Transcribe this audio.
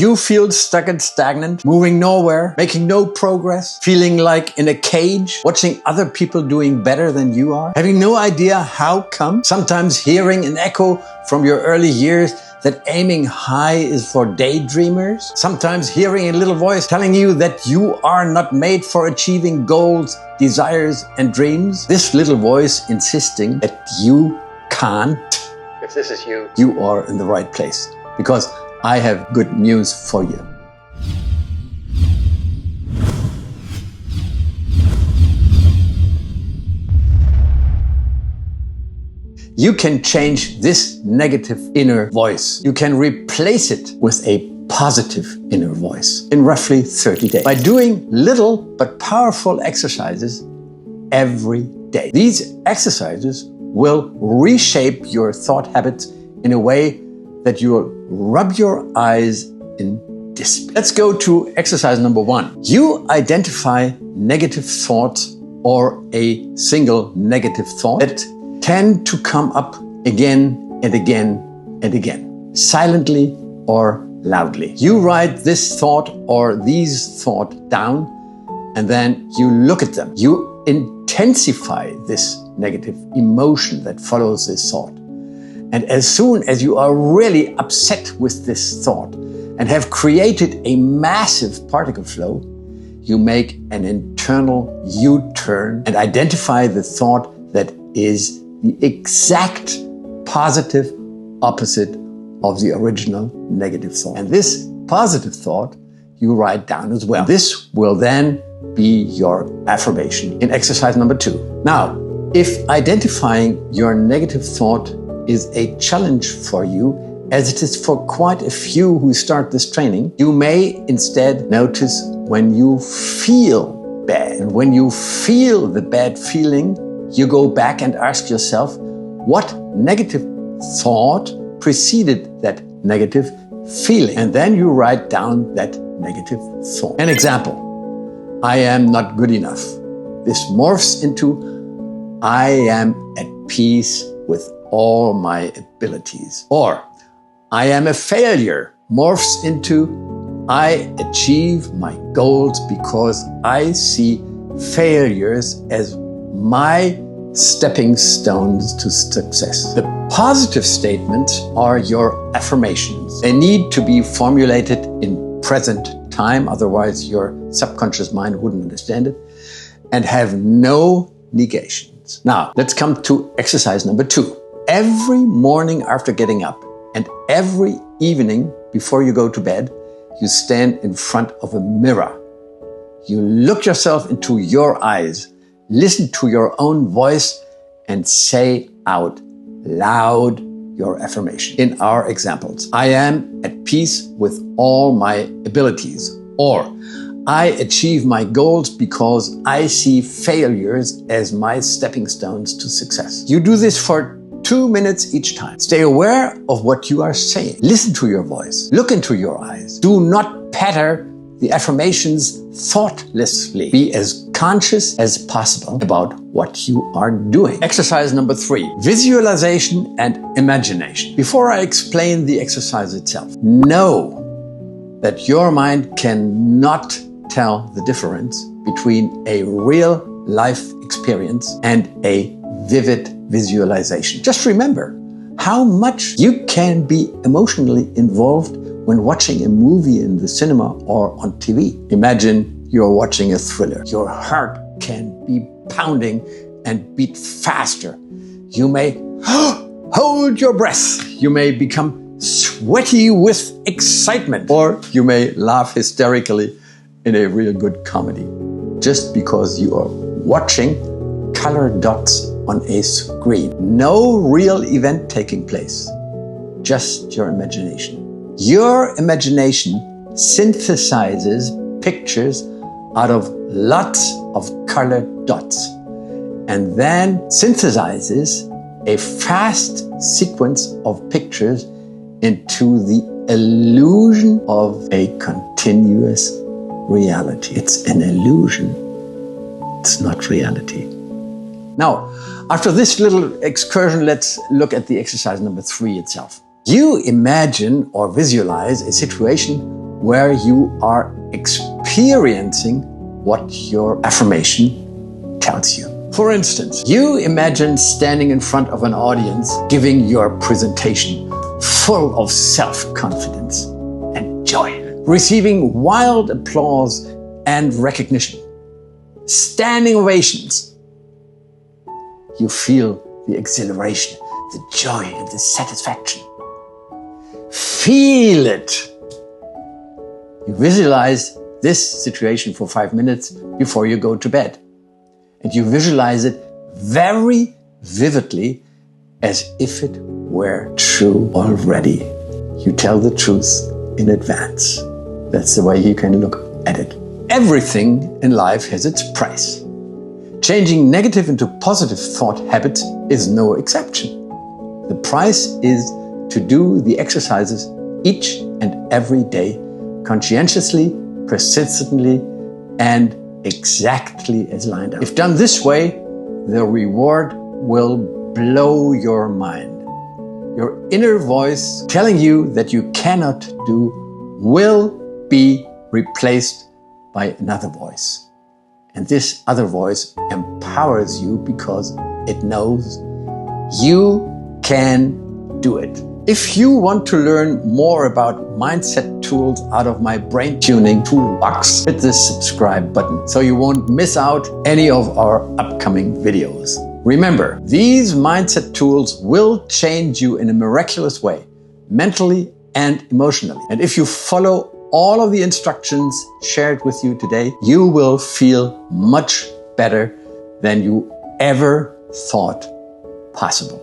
You feel stuck and stagnant, moving nowhere, making no progress, feeling like in a cage, watching other people doing better than you are, having no idea how come, sometimes hearing an echo from your early years that aiming high is for daydreamers, sometimes hearing a little voice telling you that you are not made for achieving goals, desires, and dreams. This little voice insisting that you can't. If this is you, you are in the right place, because I have good news for you. You can change this negative inner voice. You can replace it with a positive inner voice in roughly 30 days by doing little but powerful exercises every day. These exercises will reshape your thought habits in a way that you will rub your eyes in disbelief. Let's go to exercise number 1. You identify negative thoughts or a single negative thought that tend to come up again and again and again, silently or loudly. You write this thought or these thoughts down, and then you look at them. You intensify this negative emotion that follows this thought. And as soon as you are really upset with this thought and have created a massive particle flow, you make an internal U-turn and identify the thought that is the exact positive opposite of the original negative thought. And this positive thought you write down as well. This will then be your affirmation in exercise number 2. Now, if identifying your negative thought is a challenge for you, as it is for quite a few who start this training, you may instead notice when you feel bad. And when you feel the bad feeling, you go back and ask yourself, what negative thought preceded that negative feeling? And then you write down that negative thought. An example, I am not good enough. This morphs into, I am at peace with all my abilities. Or, I am a failure, morphs into, I achieve my goals because I see failures as my stepping stones to success. The positive statements are your affirmations. They need to be formulated in present time, otherwise your subconscious mind wouldn't understand it, and have no negations. Now, let's come to exercise number 2. Every morning after getting up and every evening before you go to bed, you stand in front of a mirror. You look yourself into your eyes, listen to your own voice, and say out loud your affirmation. In our examples, I am at peace with all my abilities, or I achieve my goals because I see failures as my stepping stones to success. You do this for 2 minutes each time. Stay aware of what you are saying. Listen to your voice. Look into your eyes. Do not patter the affirmations thoughtlessly. Be as conscious as possible about what you are doing. Exercise number 3, visualization and imagination. Before I explain the exercise itself, know that your mind cannot tell the difference between a real life experience and a vivid visualization. Just remember how much you can be emotionally involved when watching a movie in the cinema or on TV. Imagine you're watching a thriller. Your heart can be pounding and beat faster. You may hold your breath. You may become sweaty with excitement, or you may laugh hysterically in a real good comedy, just because you are watching colored dots on a screen. No real event taking place, just your imagination. Your imagination synthesizes pictures out of lots of colored dots and then synthesizes a fast sequence of pictures into the illusion of a continuous reality. It's an illusion. It's not reality. Now, after this little excursion, let's look at the exercise number 3 itself. You imagine or visualize a situation where you are experiencing what your affirmation tells you. For instance, you imagine standing in front of an audience giving your presentation full of self-confidence and joy, receiving wild applause and recognition, standing ovations. You feel the exhilaration, the joy, and the satisfaction. Feel it. You visualize this situation for 5 minutes before you go to bed. And you visualize it very vividly as if it were true already. You tell the truth in advance. That's the way you can look at it. Everything in life has its price. Changing negative into positive thought habits is no exception. The price is to do the exercises each and every day, conscientiously, persistently, and exactly as lined up. If done this way, the reward will blow your mind. Your inner voice telling you that you cannot do will be replaced by another voice. And this other voice empowers you because it knows you can do it. If you want to learn more about mindset tools out of my brain tuning toolbox, hit the subscribe button so you won't miss out any of our upcoming videos. Remember, these mindset tools will change you in a miraculous way, mentally and emotionally. And if you follow all of the instructions shared with you today, you will feel much better than you ever thought possible.